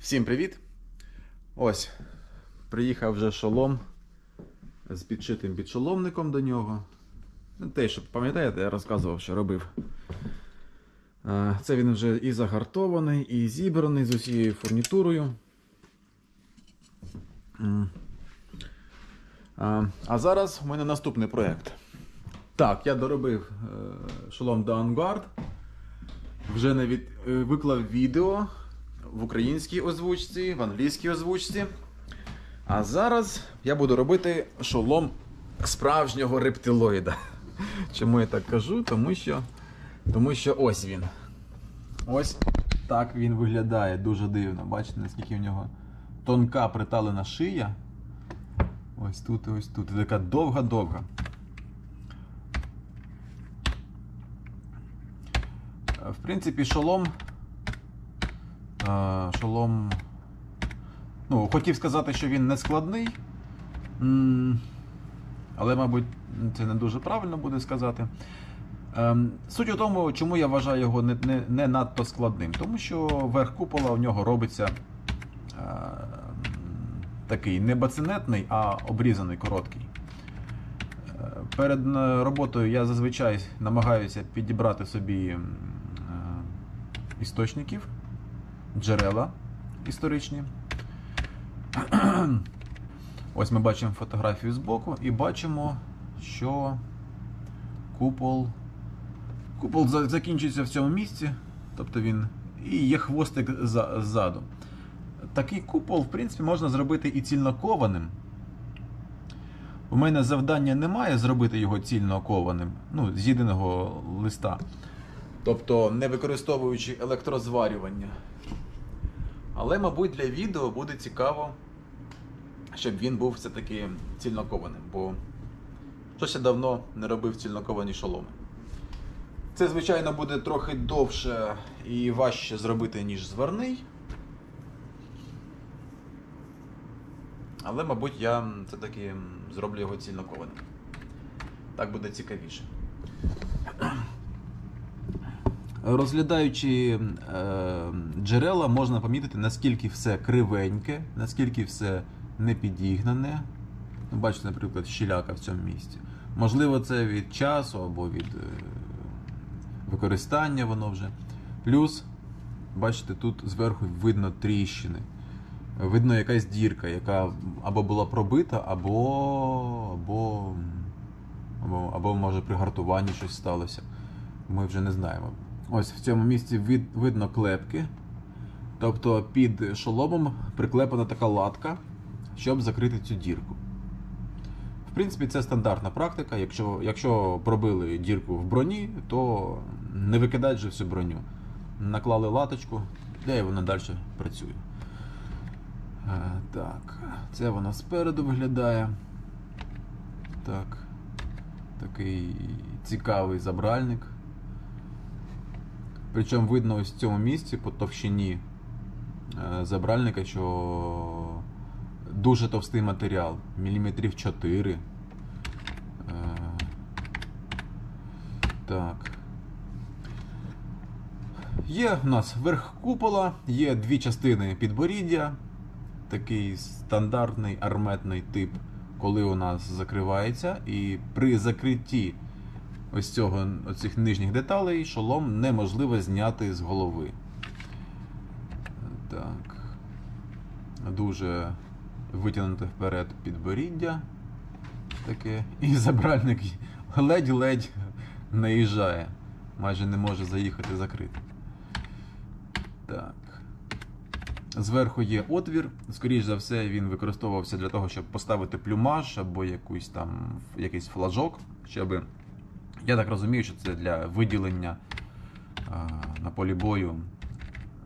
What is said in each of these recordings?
Всім привіт! Ось, приїхав вже шолом з підшитим підшоломником до нього. Те, що пам'ятаєте, я розказував, що робив. Це він вже і загартований, і зібраний з усією фурнітурою. А зараз у мене наступний проєкт. Так, я доробив шолом Down Guard. Вже виклав відео в українській озвучці, в англійській озвучці. А зараз я буду робити шолом справжнього рептилоїда. Чому я так кажу? Тому що ось він. Ось так він виглядає, дуже дивно. Бачите, наскільки в нього тонка приталена шия. Ось тут і ось тут. І така довга-довга. В принципі, шолом, хотів сказати, що він не складний, але, мабуть, це не дуже правильно буде сказати. Суть у тому, чому я вважаю його не надто складним. Тому що верх купола у нього робиться такий не бацинетний, а обрізаний, короткий. Перед роботою я зазвичай намагаюся підібрати собі істочників, джерела історичні. Ось ми бачимо фотографію збоку і бачимо, що купол закінчується в цьому місці, тобто він і є хвостик ззаду. Такий купол, в принципі, можна зробити і цільнокованим. У мене завдання немає зробити його цільнокованим, з єдиного листа. Тобто не використовуючи електрозварювання. Але, мабуть, для відео буде цікаво, щоб він був все-таки цільнокованим, бо щось я давно не робив цільноковані шоломи. Це, звичайно, буде трохи довше і важче зробити, ніж зварний. Але, мабуть, я все-таки зроблю його цільнокованим. Так буде цікавіше. Розглядаючи джерела, можна помітити, наскільки все кривеньке, наскільки все не підігнане. Бачите, наприклад, щіляка в цьому місці. Можливо, це від часу або від використання воно вже. Плюс, бачите, тут зверху видно тріщини. Видно якась дірка, яка або була пробита, або може при гартуванні щось сталося. Ми вже не знаємо. Ось в цьому місці видно клепки. Тобто під шоломом приклеєна така латка, щоб закрити цю дірку. В принципі, це стандартна практика. Якщо пробили дірку в броні, то не викидають же всю броню. Наклали латочку, і вона далі працює. Так, це вона спереду виглядає. Так, такий цікавий забральник. Причому видно ось в цьому місці по товщині забральника, що дуже товстий матеріал, міліметрів 4. Так. Є у нас верх купола, є дві частини підборіддя, такий стандартний арметний тип, коли у нас закривається, і при закритті оцих нижніх деталей шолом неможливо зняти з голови. Так. Дуже витягнуте вперед підборіддя. Таке. І забральник ледь-ледь наїжджає. Майже не може заїхати закрити. Так. Зверху є отвір. Скоріш за все, він використовувався для того, щоб поставити плюмаж або якийсь флажок, щоб... Я так розумію, що це для виділення на полі бою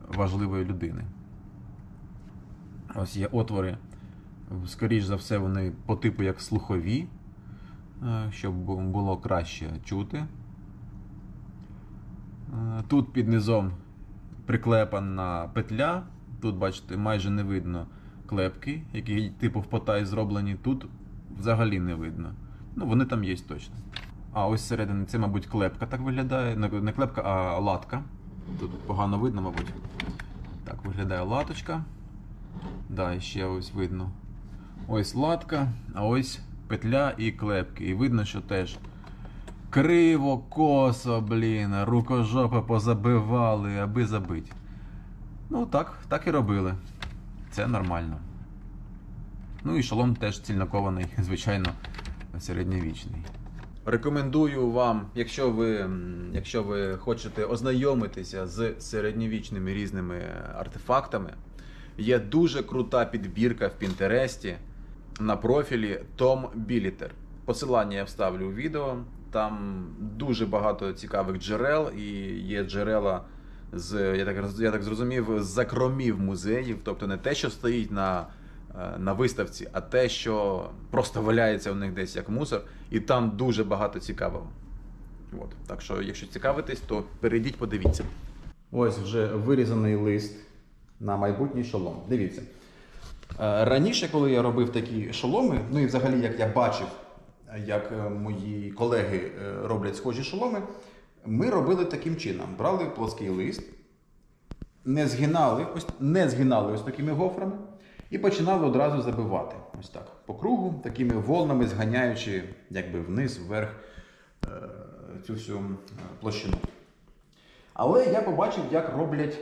важливої людини. Ось є отвори, скоріш за все, вони по типу як слухові, щоб було краще чути. Тут під низом приклепана петля, тут, бачите, майже не видно клепки, які типу в потай зроблені, тут взагалі не видно. Вони там є точно. А ось всередині це, мабуть, клепка так виглядає. Не клепка, а латка. Тут погано видно, мабуть. Так виглядає латочка. Да, і ще ось видно. Ось латка, а ось петля і клепки. І видно, що теж криво, косо, блін, рукожопи позабивали, аби забити. Ну так і робили. Це нормально. Ну і шолом теж цільнокований, звичайно, середньовічний. Рекомендую вам, якщо ви хочете ознайомитися з середньовічними різними артефактами, є дуже крута підбірка в Пінтересті на профілі Tom Billiter. Посилання я вставлю у відео. Там дуже багато цікавих джерел, і є джерела я так зрозумів, з закромів музеїв, тобто не те, що стоїть на виставці, а те, що просто валяється у них десь як мусор, і там дуже багато цікавого. От. Так що, якщо цікавитесь, то перейдіть, подивіться. Ось вже вирізаний лист на майбутній шолом. Дивіться. Раніше, коли я робив такі шоломи, ну і взагалі, як я бачив, як мої колеги роблять схожі шоломи, ми робили таким чином. Брали плоский лист, не згинали ось такими гофрами і починали одразу забивати. Ось так, по кругу, такими волнами зганяючи якби вниз, вверх цю всю площину. Але я побачив, як роблять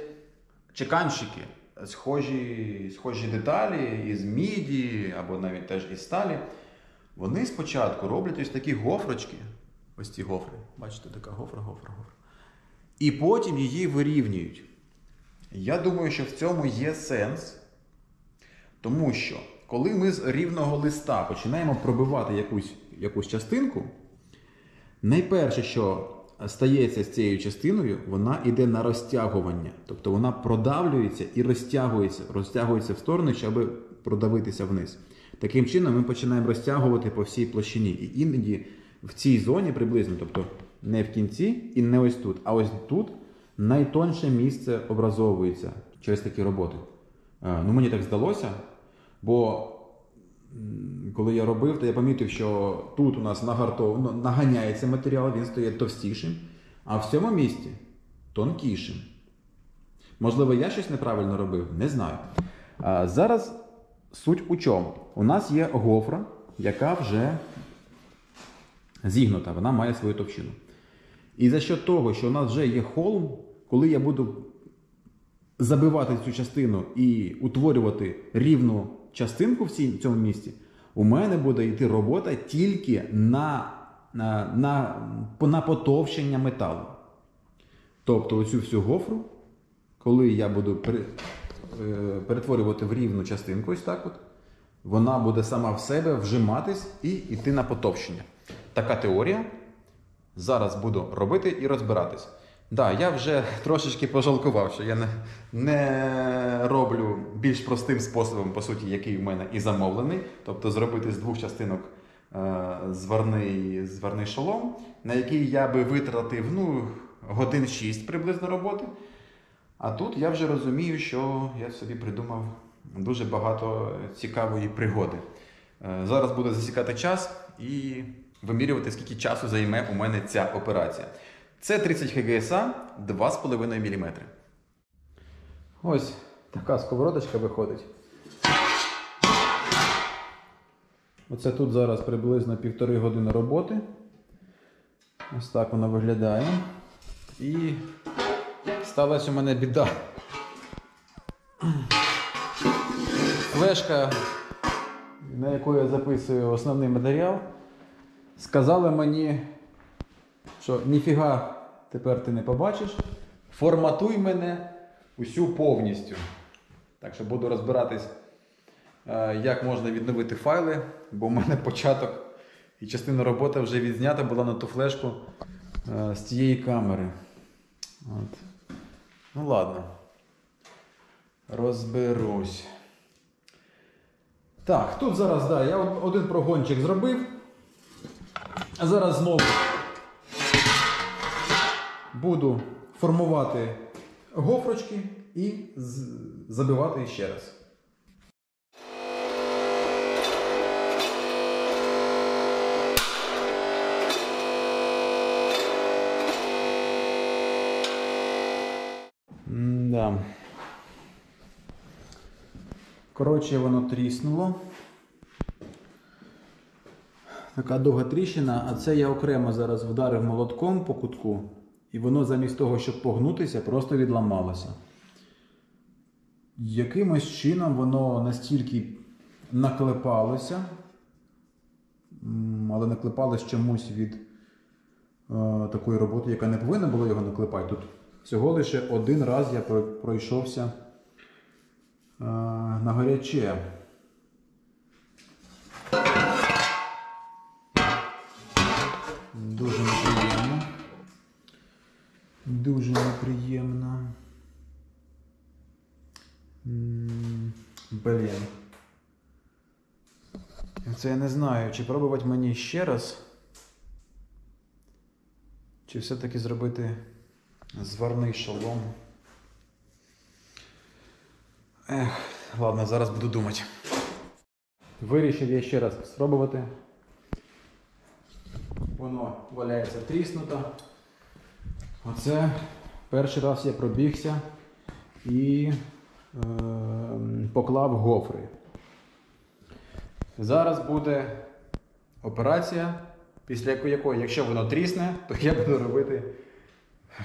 чеканщики схожі деталі із міді або навіть теж із сталі. Вони спочатку роблять ось такі гофрочки, ось ці гофри, бачите, така гофра. І потім її вирівнюють. Я думаю, що в цьому є сенс, тому що коли ми з рівного листа починаємо пробивати якусь частинку, найперше, що стається з цією частиною, вона йде на розтягування. Тобто вона продавлюється і розтягується в сторони, щоб продавитися вниз. Таким чином ми починаємо розтягувати по всій площині. І іноді в цій зоні приблизно, тобто не в кінці і не ось тут, а ось тут найтонше місце образовується через такі роботи. Ну, мені так здалося, бо коли я робив, то я помітив, що тут у нас наганяється матеріал, він стає товстішим, а в цьому місці тонкішим. Можливо, я щось неправильно робив, не знаю. Зараз суть у чому? У нас є гофра, яка вже зігнута, вона має свою товщину. І за що того, що у нас вже є холм, коли я буду забивати цю частину і утворювати рівну частинку в цьому місці, у мене буде йти робота тільки на потовщення металу. Тобто оцю всю гофру, коли я буду перетворювати в рівну частинку, ось так от, вона буде сама в себе вжиматись і йти на потовщення. Така теорія. Зараз буду робити і розбиратись. Так, я вже трошечки пожалкував, що я не роблю більш простим способом, по суті, який в мене і замовлений. Тобто зробити з двох частинок зварний шолом, на який я би витратив годин 6 приблизно роботи. А тут я вже розумію, що я собі придумав дуже багато цікавої пригоди. Зараз буду засікати час і вимірювати, скільки часу займе у мене ця операція. Це 30 ХГСА, 2,5 мм. Ось така сковородочка виходить. Оце тут зараз приблизно 1,5 години роботи. Ось так вона виглядає. І сталася у мене біда. Флешка, на яку я записую основний матеріал, сказала мені, що ніфіга тепер ти не побачиш, форматуй мене усю повністю. Так що буду розбиратись, як можна відновити файли, бо в мене початок і частина роботи вже відзнята була на ту флешку з цієї камери. От. Ну ладно, розберусь. Так, тут зараз, да, я один прогончик зробив, а зараз знову буду формувати гофрочки і забивати ще раз. Да. Коротше, воно тріснуло. Така довга тріщина, а це я окремо зараз вдарив молотком по кутку, і воно замість того, щоб погнутися, просто відламалося. Якимось чином воно настільки наклепалося, але наклепалось чомусь від такої роботи, яка не повинна була його наклепати. Тут всього лише один раз я пройшовся на гаряче. Дуже неприємно. Дуже неприємно. Блін. Це я не знаю, чи пробувати мені ще раз, чи все-таки зробити зварний шолом. Ладно, зараз буду думати. Вирішив я ще раз спробувати. Воно валяється тріснуто. Оце перший раз я пробігся і поклав гофри. Зараз буде операція, після якої, якщо воно трісне, то я буду робити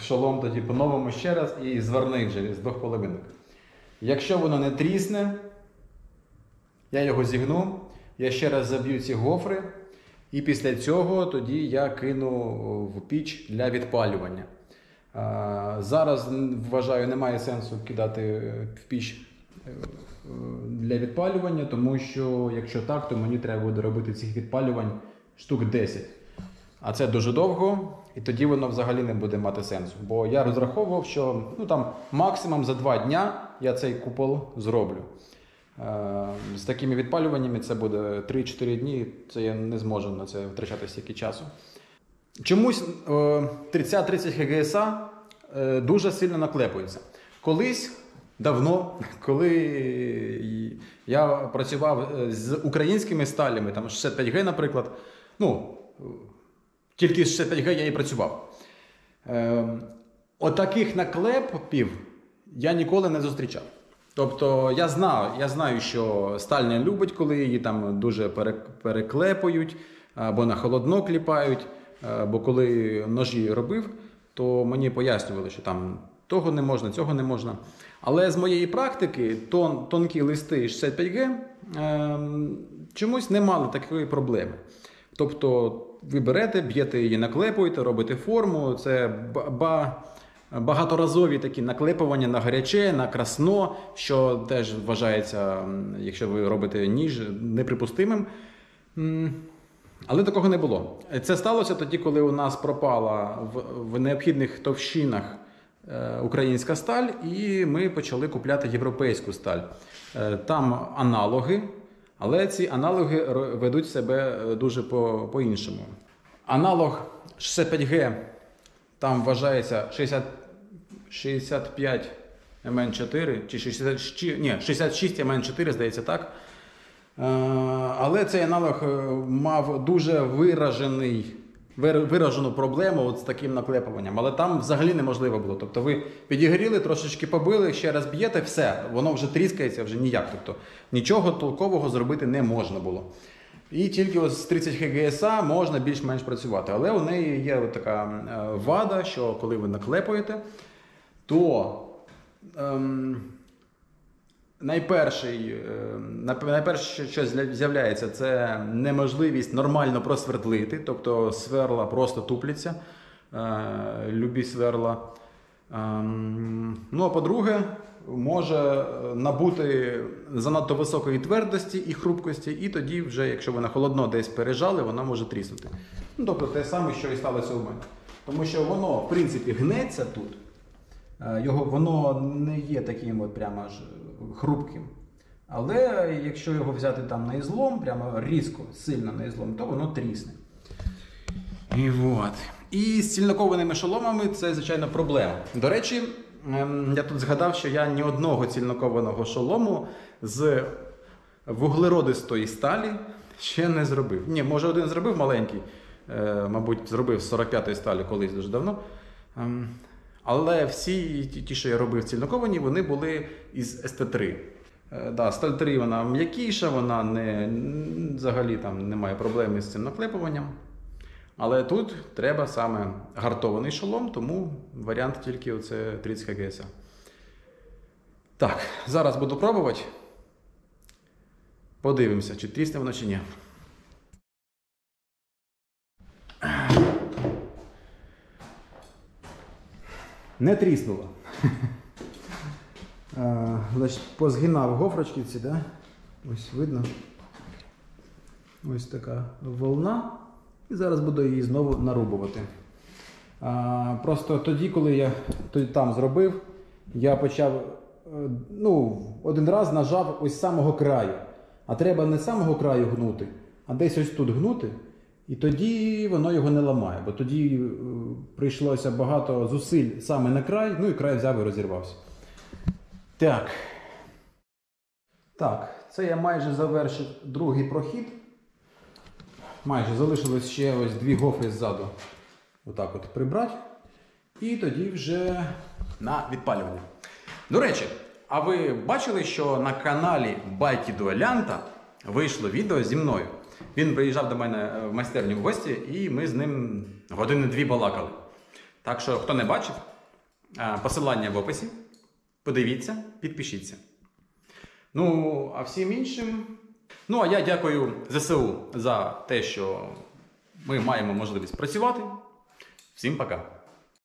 шолом тоді по-новому ще раз і зварний вже з 2 половинок. Якщо воно не трісне, я його зігну, я ще раз заб'ю ці гофри, і після цього тоді я кину в піч для відпалювання. Зараз, вважаю, немає сенсу кидати в піч для відпалювання, тому що якщо так, то мені треба буде робити цих відпалювань штук 10. А це дуже довго, і тоді воно взагалі не буде мати сенсу. Бо я розраховував, що максимум за 2 дня я цей купол зроблю. З такими відпалюваннями це буде 3-4 дні, це я не зможу на це втрачати стільки часу. Чомусь ця 30 ГГСА дуже сильно наклепується. Колись, давно, коли я працював з українськими сталями, там 65Г, наприклад, тільки з 65Г я і працював. Отаких наклепів я ніколи не зустрічав. Тобто я знаю, що сталь не любить, коли її там дуже переклепують, або на холодно кліпають, бо коли ножі робив, то мені пояснювали, що там того не можна, цього не можна. Але з моєї практики тонкі листи 65Г чомусь не мали такої проблеми. Тобто ви берете, б'єте її, наклепуєте, робите форму, це багаторазові такі наклепування на гаряче, на красно, що теж вважається, якщо ви робите ніж, неприпустимим. Але такого не було. Це сталося тоді, коли у нас пропала в необхідних товщинах українська сталь, і ми почали купляти європейську сталь. Там аналоги, але ці аналоги ведуть себе дуже по-іншому. Аналог 65Г там вважається 65 МН4, чи 66 МН4, здається так. Але цей аналог мав дуже виражену проблему з таким наклепуванням. Але там взагалі неможливо було. Тобто ви підігріли, трошечки побили, ще раз б'єте, все, воно вже тріскається, вже ніяк. Тобто нічого толкового зробити не можна було. І тільки з 30 ГГСА можна більш-менш працювати. Але у неї є така вада, що коли ви наклепуєте, то найперше, що з'являється, це неможливість нормально просвердлити, тобто сверла просто тупляться, любі сверла. А по-друге, може набути занадто високої твердості і хрупкості, і тоді вже, якщо ви на холодно десь пережали, вона може тріснути. Тобто те саме, що і сталося у мене. Тому що воно, в принципі, гнеться тут, воно не є таким прямо аж хрупким. Але якщо його взяти там на ізлом, прямо різко, сильно на ізлом, то воно трісне. І з цільнокованими шоломами це, звичайно, проблема. До речі, я тут згадав, що я ні одного цільнокованого шолому з вуглеродистої сталі ще не зробив. Ні, може один зробив маленький, мабуть, зробив з 45-ї сталі колись дуже давно. Але всі ті, що я робив цільноковані, вони були із СТ3. Да, сталь 3 вона м'якіша, вона взагалі там немає проблеми з цим наклепуванням. Але тут треба саме гартований шолом, тому варіант тільки оце 30 ХГС. Так, зараз буду пробувати. Подивимося, чи трісне воно, чи ні. Не тріснуло. Значить, позгинав гофрочки ці, да? Ось видно. Ось така волна. І зараз буду її знову нарубувати. Просто тоді, коли я там зробив, я почав, один раз нажав ось з самого краю. А треба не з самого краю гнути, а десь ось тут гнути. І тоді воно його не ламає, бо тоді прийшлося багато зусиль саме на край, ну і край взяв і розірвався. Так, це я майже завершив другий прохід. Майже залишилось ще ось 2 гофри ззаду. Отак от прибрати. І тоді вже на відпалювання. До речі, а ви бачили, що на каналі Байки Дуелянта вийшло відео зі мною? Він приїжджав до мене в майстерню в гості, і ми з ним години 2 балакали. Так що, хто не бачив, посилання в описі. Подивіться, підпишіться. Ну, а всім іншим... Ну, а я дякую ЗСУ за те, що ми маємо можливість працювати. Всім пока!